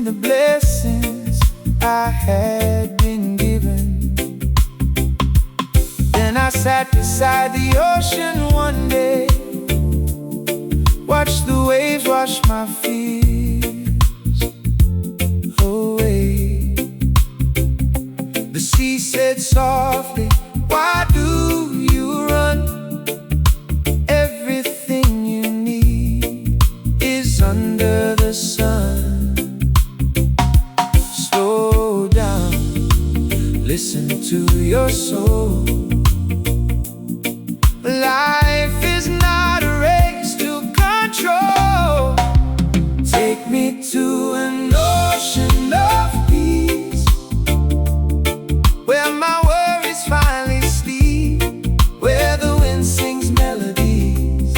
the blessings I had been given. Then I sat beside the ocean one day, watched the waves wash my fears away. The sea said softly, "Why do you run? Everything you need is under the sun. Slow down, listen to your soul. Life is not a race to control. Take me to an ocean of peace, where my worries finally sleep, where the wind sings melodies,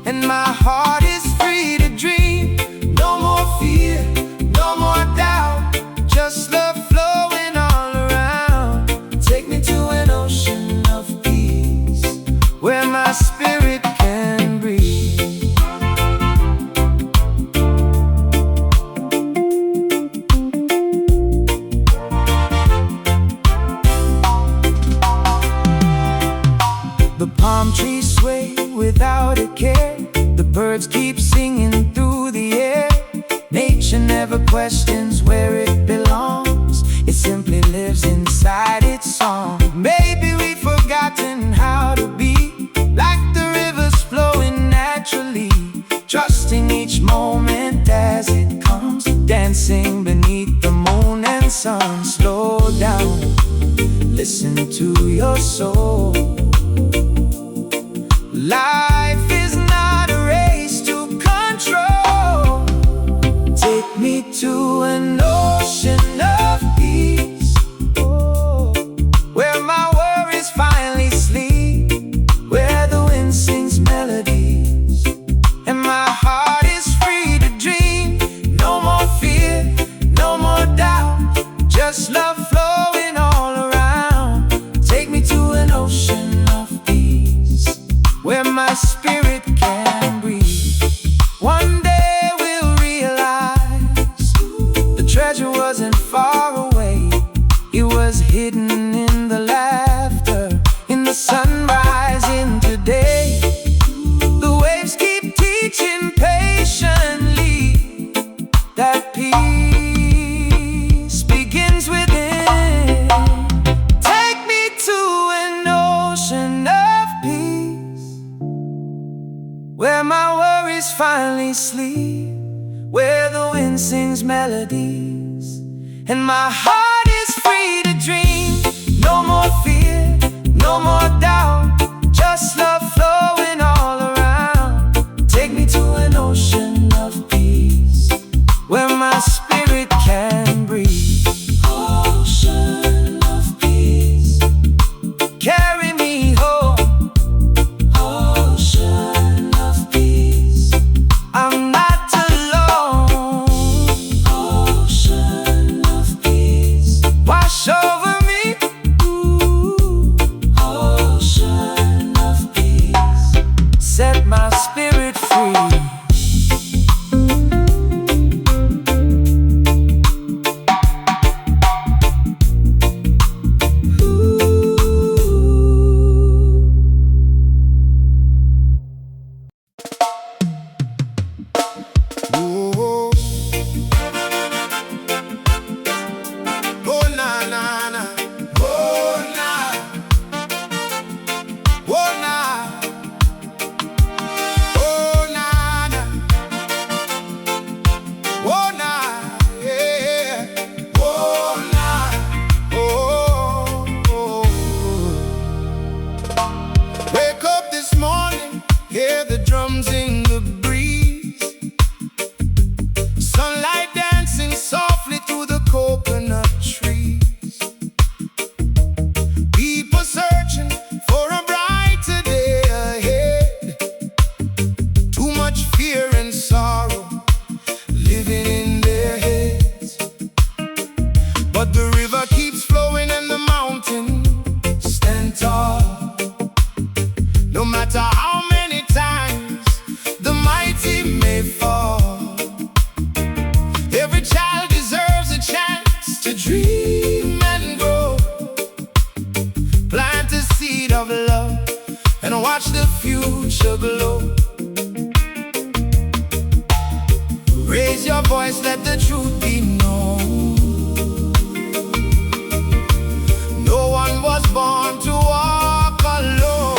and my heart is free to dream. No more fear, no more doubt, just love flowing all around. Take me to an ocean of peace, where my spirit can breathe." The palm trees sway without a care, the birds keep singing through the air. Nature never questions where it belongs, it simply lives inside its song. Maybe we've forgotten how to be like the rivers flowing naturally, trusting each moment as it comes, dancing beneath the moon and sun. Slow down, listen to your soul. Life is not a race to control. Take me to an ocean of peace, where my worries finally sleep, where the wind sings melodies, and my heart is free to dream. No more fear, no more doubt, just love flowing all around. Take me to an ocean of peace, where my spirit can breathe. One day we'll realize the treasure wasn't far away. It was hidden in the laughter, in the sunrise, in today. The waves keep teaching patiently that peace begins within. Take me to an ocean of peace, where my worries finally sleep, where the wind sings melodies, and my heart is free to dream. No more fear, no more doubt, just love flowing all around. Take me to an ocean of peace, where my spirit can breathe. Ocean of peace, carry me home. Ocean of peace, I'm not alone. Ocean of peace, wash over me. Ooh. Ocean of peace, set my spirit free. shall glow. Raise your voice, let the truth be known. No one was born to walk alone.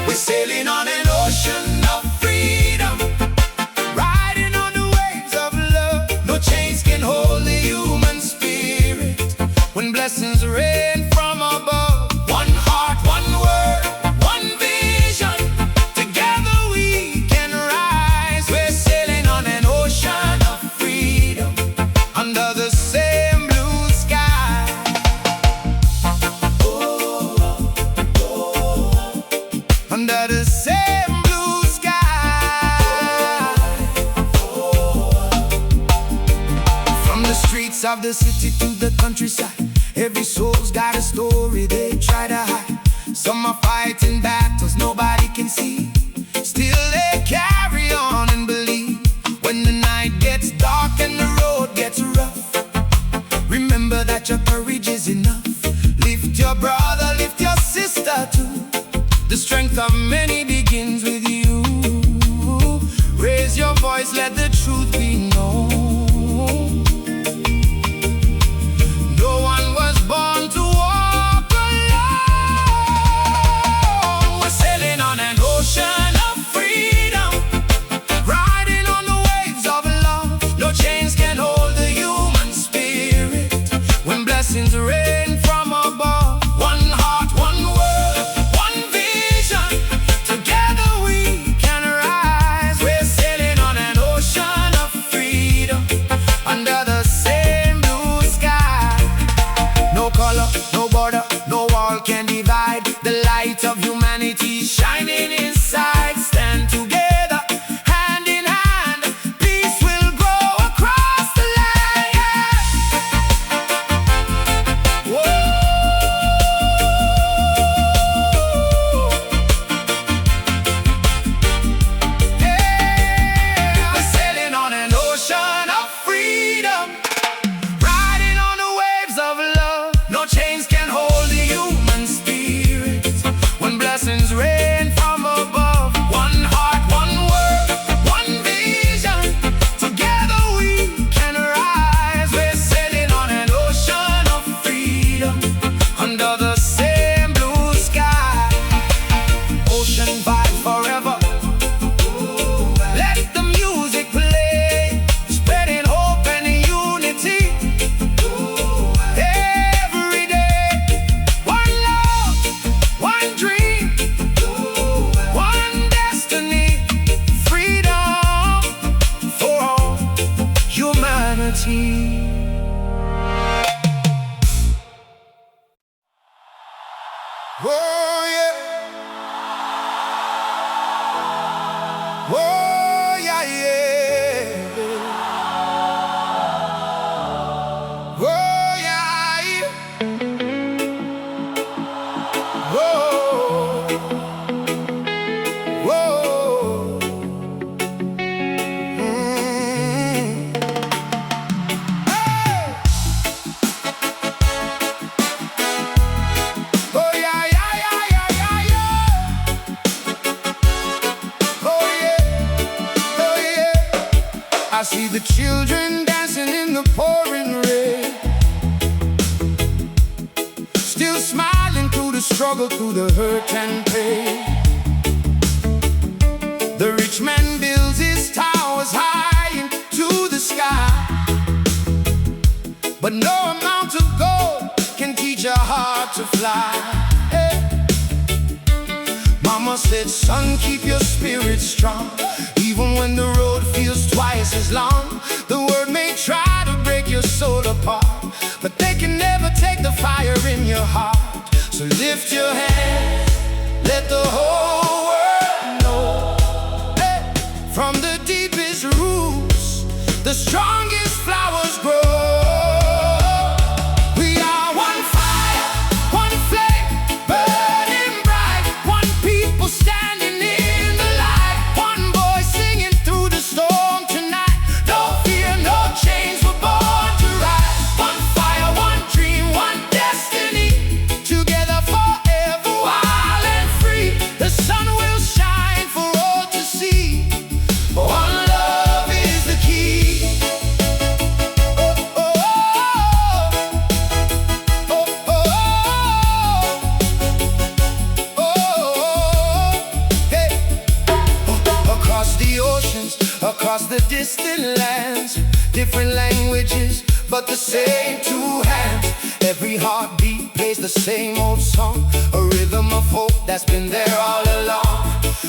We're sailing on an ocean of freedom, riding on the waves of love. No chains can hold the human spirit when blessings rain from above. One heart, one word, one vision. Together we can rise. We're sailing on an ocean of freedom, under the same blue sky. Under the same blue sky. From the streets of the city to the countryside, every soul's got a story they try to hide. Some are fighting battles nobody can see, still they carry on and believe. When the night gets dark and the road gets rough, remember that your courage is enough. Lift your brother, lift your sister too. The strength of many begins with you. Raise your voice, let the truth be known. No one was born to walk alone. We're sailing on an ocean of freedom, riding on the waves of love. No chains can hold the human spirit when blessings rain from above. One heart, one word, one vision. Together we can rise. We're sailing on an ocean of freedom, under the same blue sky. No color, no border, no wall can divide. The light of humanity shining inside. Stand together, hand in hand. Peace will grow across the land. Whoa. Yeah. We're sailing on an ocean of freedom, riding on the waves of love. No chains can hold the human spirit when blessings rain from above. One heart, one word, one vision. Together we can rise. We're sailing on an ocean of freedom, under the same blue sky. Ocean vibe forever. Let the music play, spreading hope and unity. Every day, one love, one dream, one destiny. Freedom for all humanity. Oh yeah, oh yeah, yeah, oh yeah, yeah. Oh, oh, hey. Oh yeah, yeah, yeah, yeah, yeah, yeah. Oh yeah, oh yeah. I see the children dancing in the pouring rain, still smiling through the struggle, through the hurt and pain. The rich man builds his towers high into the sky, but no amount of gold can teach a heart to fly. Hey. Mama said, son, keep your spirit strong. Even when the road feels twice as long, the world may try to break your soul apart, but they can never take the fire in your heart. So lift your hands, let the whole world know. Hey. From the deepest roots, the strongest flowers grow. We are one fire, one flame, burning bright. One people standing in the light. One voice singing through the storm tonight. No fear, no chains, we're born to rise. One fire, one dream, one destiny. Together forever, wild and free. The sun distant lands, different languages, but the same two hands. Every heartbeat plays the same old song, a rhythm of hope that's been there all along.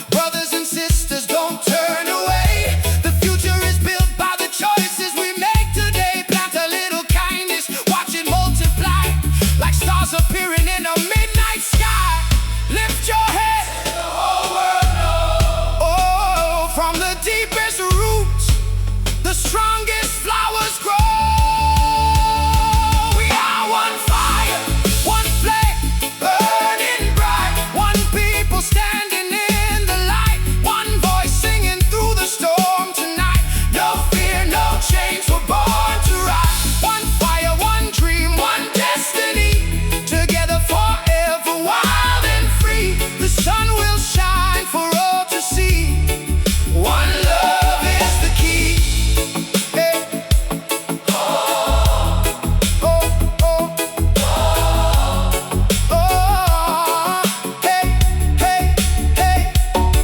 Brothers and sisters, don't turn away. The future is built by the choices we make today. Plant a little kindness, watch it multiply, like stars appearing in a midnight sky. Lift your head, let the whole world know. Oh, from the deepest roots, the strongest flowers grow. We are one fire, one flame, burning bright. One people standing in the light, one voice singing through the storm tonight. No fear, no chains, we're born to rise. One fire, one dream, one destiny. Together forever, wild and free. The sun will shine for all to see. One love is the key. Hey. Oh, oh, oh, oh. Hey, hey, hey.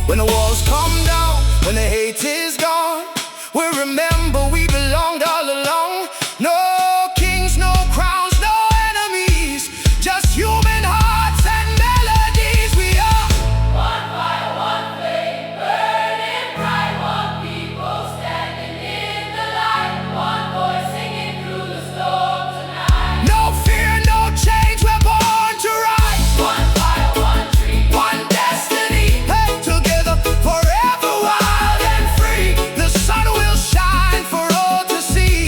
When the walls come down, when the hate is gone, we'll remember we belonged all along. No kings, no crowns, no enemies, just human hearts and melodies. We are One fire, one flame, burning bright. One people standing in the light. One voice singing through the storm tonight. no fear, no change, we're born to rise. One fire, one dream, One destiny, hey, together forever, wild and free. The sun will shine for all to see.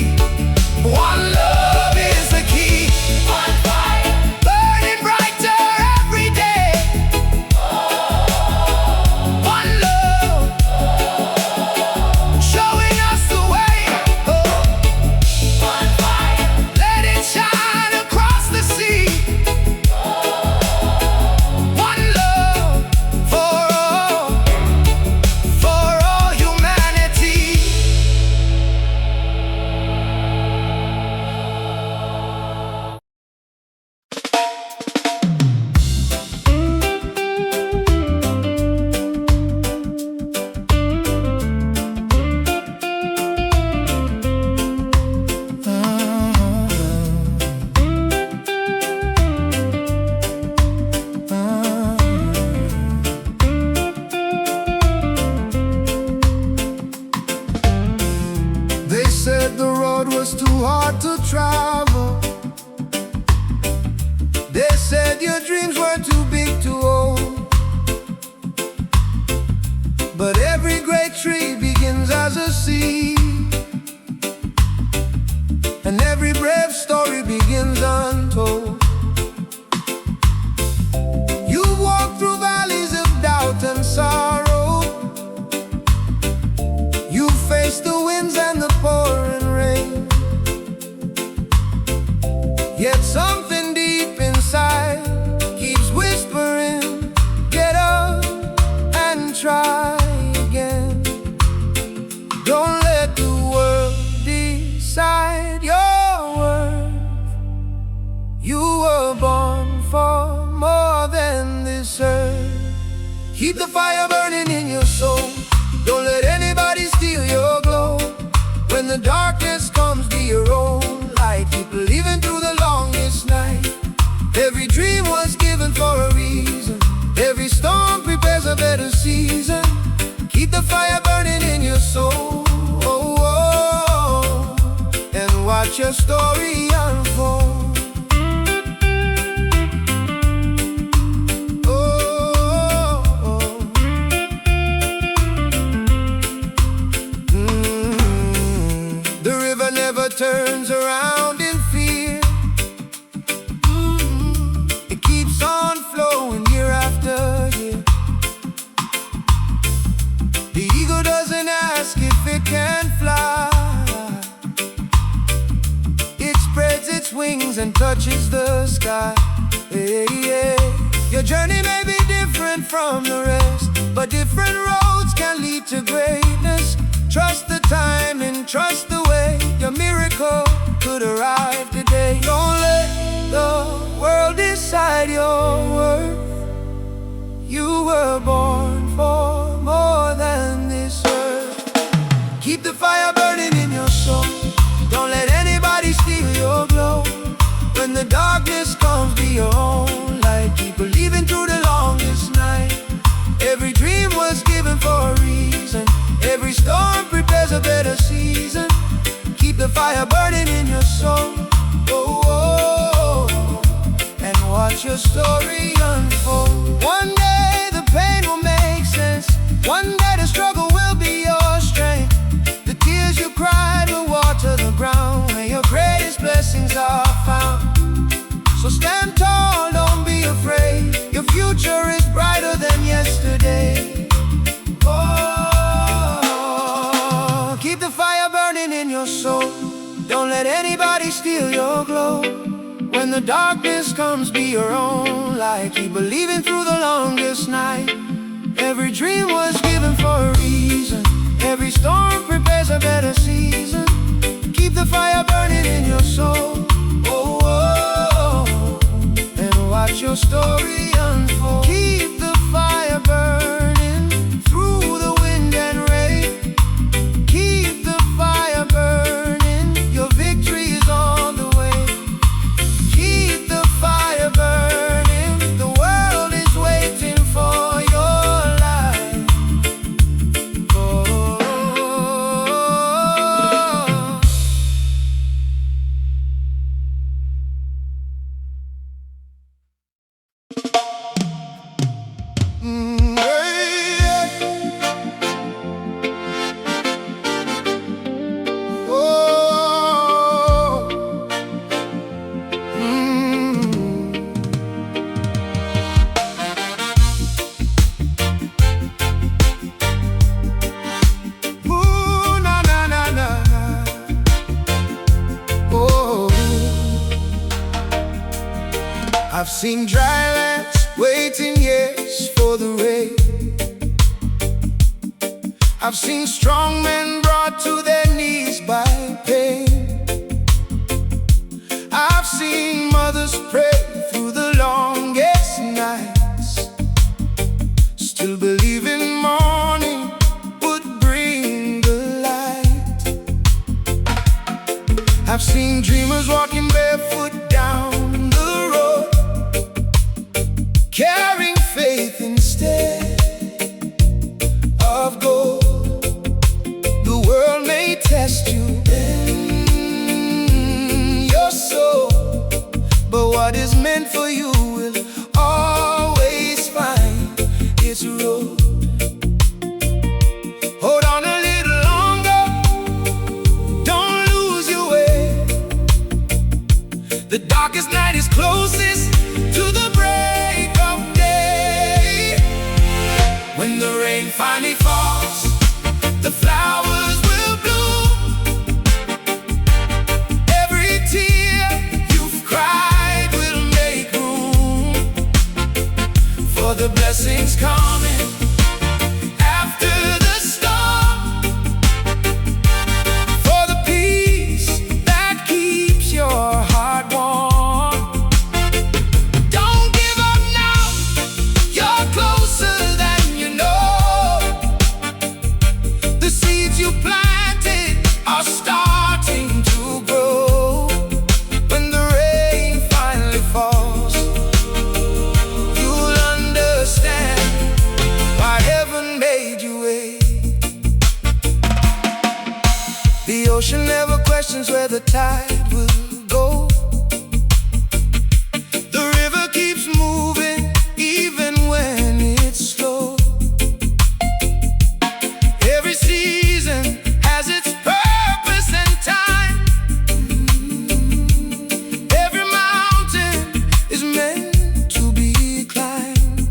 One love is the key, one fire, burning brighter every day. One love, showing us the way. Oh, one fire, let it shine across the sea. One love for all humanity. They said the road was too hard to travel. They said your dreams were too big to own. But every great tree begins as a seed, and every brave story begins untold. You walk through valleys of doubt and sorrow. You face the winds and the pouring rain. Yet something deep inside keeps whispering, get up and try again. Don't let the world decide your worth. You were born for more than this earth. Keep the fire burning in your soul. Don't let anybody steal your glow. When the darkness comes, be your own light. Keep believing through the longest night. Every dream was given for a reason. Every storm prepares a better season. Keep the fire burning in your soul. Oh, oh, and watch your story unfold. Turns around in fear. It keeps on flowing year after year. The eagle doesn't ask if it can fly. It spreads its wings and touches the sky. Hey, yeah. Your journey may be different from the rest, but different roads can lead to greatness. Trust the time and trust the way. Your miracle could arrive today. Don't let the world decide your worth. You were born for more than this earth. Keep the fire burning. watch your story unfold. One day the pain will make sense. One day the struggle will be your strength. The tears you cried will water the ground where your greatest blessings are found. So stand tall, don't be afraid. Your future is brighter than yesterday. Oh, keep the fire burning in your soul. Don't let anybody steal your glow. When the darkness comes, be your own light. Keep believing through the longest night. Every dream was given for a reason. Every storm prepares a better season. Keep the fire burning in your soul. Oh, oh, oh. And watch your story unfold. Keep the fire burning through the wind and rain. Keep the fire burning. Your victory is on the way. Keep the fire burning. The world is waiting for your light. Oh. I've seen dry lands waiting years for the rain. I've seen strong men brought to their knees by pain. I've seen mothers pray through the longest nights, still believing morning would bring the light. I've seen dreamers walking barefoot down the road, carrying faith instead of gold. The world may test you in your soul, but what is meant for you will always find its road. Hold on a little longer, don't lose your way. The darkest night is closest to the break of day. When the rain finally falls, the flowers will bloom. Every tear you've cried will make room for the blessings coming after the storm, for the peace that keeps your heart warm. Don't give up now, you're closer than you know. The seeds you planted are starting to grow. When the rain finally falls, you'll understand why heaven made you wait. The ocean never questions where the tide will go. The river keeps moving even when it's slow. Every season has its purpose and time. Every mountain is meant to be climbed.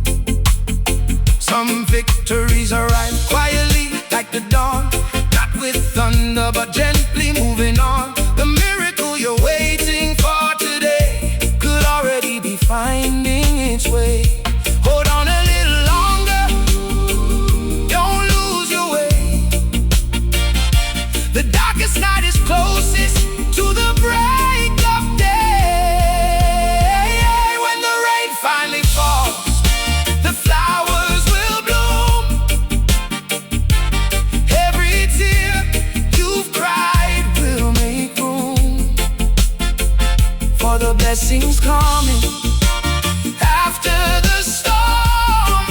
Some victories arrive quietly like the dawn, not with thunder but gently moving on. The miracle you're waiting for today could already be finding its way. Hold on a little longer, don't lose your way. The darkest night is closest to the break of day. When the rain finally falls, the flowers will bloom. Every tear you've cried will make room for the blessings coming after the storm,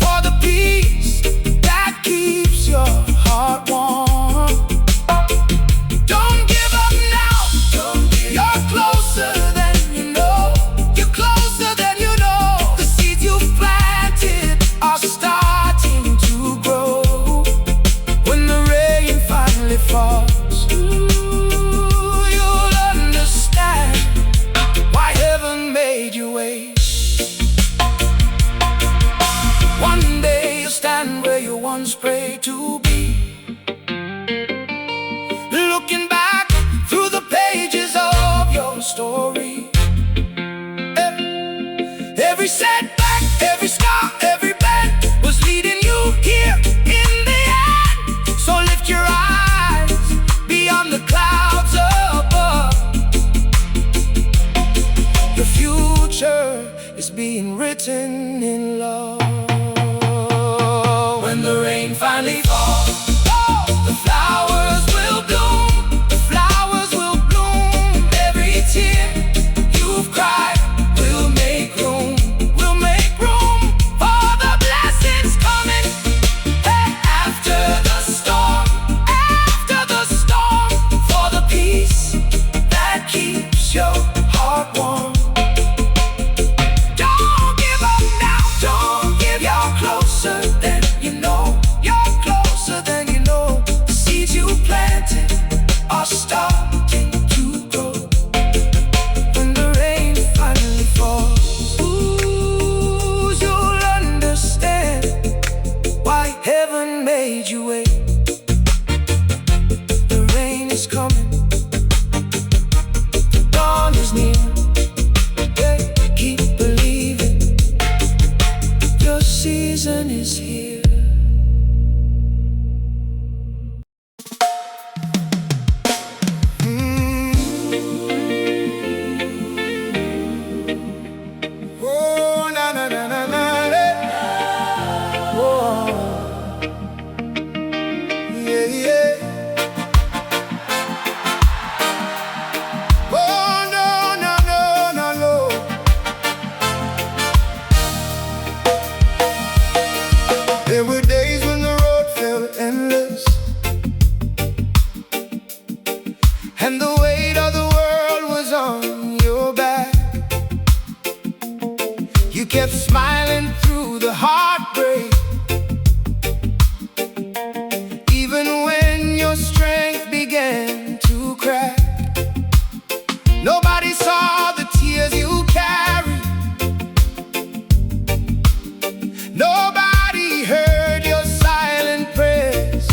for the peace that keeps your heart warm. Don't give up now, you're closer than you know. written in love. When the rain finally falls, the flowers will bloom, the flowers will bloom. Every tear you've cried will make room, for the blessings coming. Hey, after the storm, for the peace that keeps your heart warm. Don't give up now, don't give. You're closer than you know, you're closer than you know. The seeds you planted are starting to grow. When the rain finally falls, ooh, you'll understand why heaven made you wait. The rain is coming, the dawn is near. Hey, keep believing, your season is here. Oh, na na na na na, oh, yeah, yeah. Oh, no, no, no, no, no. There were days when the road felt endless, and the weight of the world was on your back. You kept smiling through the heartbreak, even when your strength began to crack. Nobody saw the tears you carried, nobody heard your silent prayers.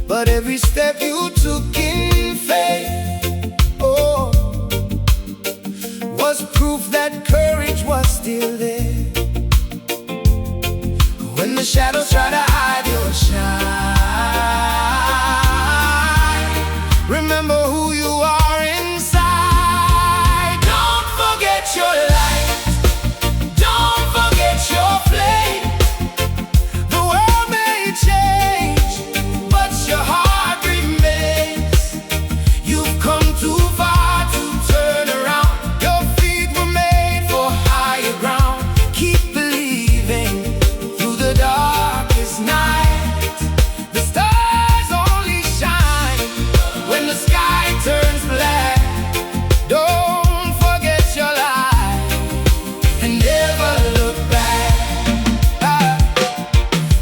But every step you took in faith, oh, was proof that courage was still there. When the shadows try to hide your shine, remember who you are inside. Don't forget your light, don't forget your flame. The world may change, but your heart remains. You've come too far to turn around. Your feet were made for higher ground. Keep believing through the darkest night. The stars only shine when the sky turns black. Don't forget your life and never look back.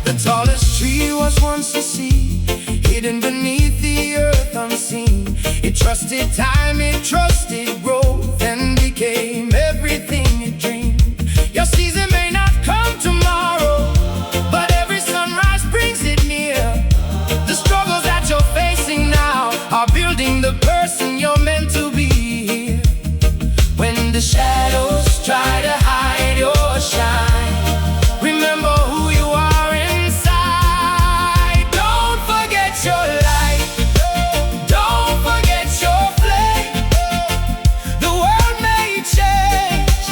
The tallest tree was once a seed, hidden beneath the earth unseen. It trusted time, it trusted growth, and became everything it dreamed. Your season may not come tomorrow, but every sunrise brings it near. The struggles that you're facing now are building the person you're meant to be here. When the shadows try to hide your shine, remember who you are inside. Don't forget your light, don't forget your flame. The world may change,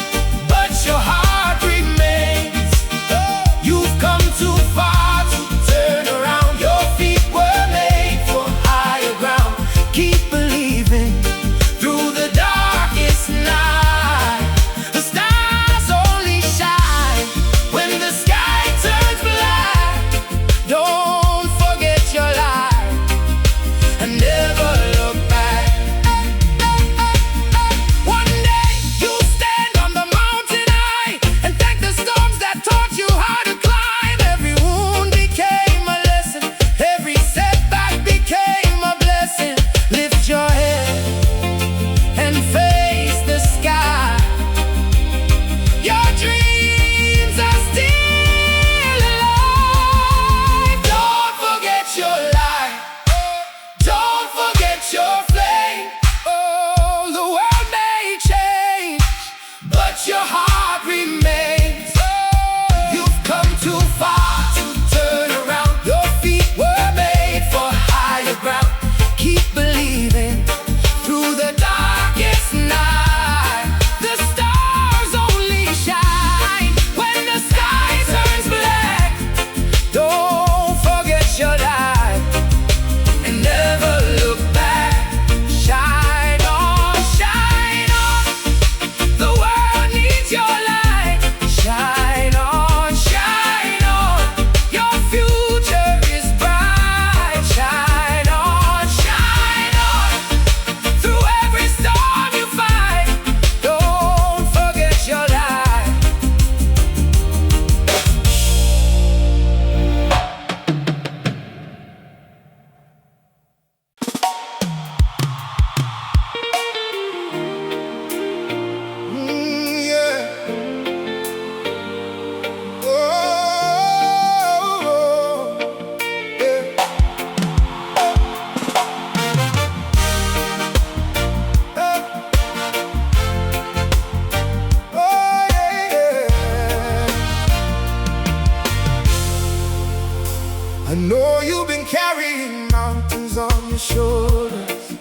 battles on your shoulders,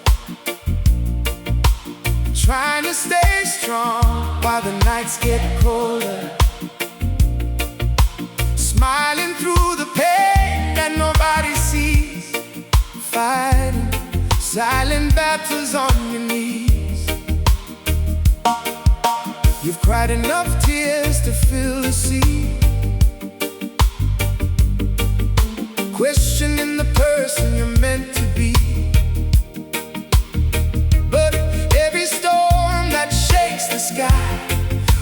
trying to stay strong while the nights get colder, smiling through the pain that nobody sees, fighting silent battles on your knees. You've cried enough tears to fill the sea, questioning the person you're meant to be. But every storm that shakes the sky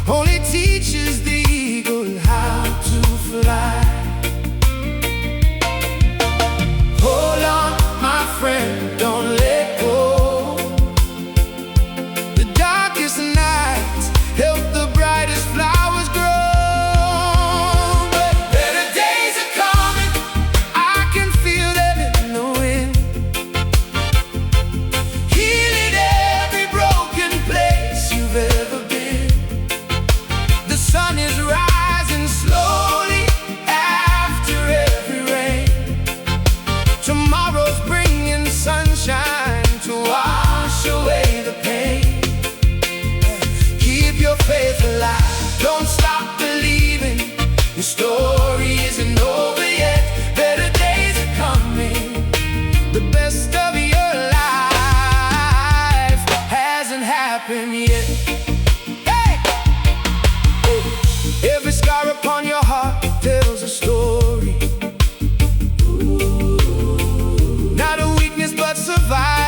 only teaches the eagle how to fly. Hold on, my friend, don't let go. The darkest nights help the brightest flowers grow. But better days are coming, I can feel them in the wind, healing every broken place you've ever been. The sun is rising slowly after every rain. Tomorrow's bringing sunshine to wash away the pain. Keep your faith alive, don't stop believing. Your story isn't over yet. Better days are coming. The best of your life hasn't happened yet. Hey! Oh. Every scar upon your heart tells a story, not a weakness but survival.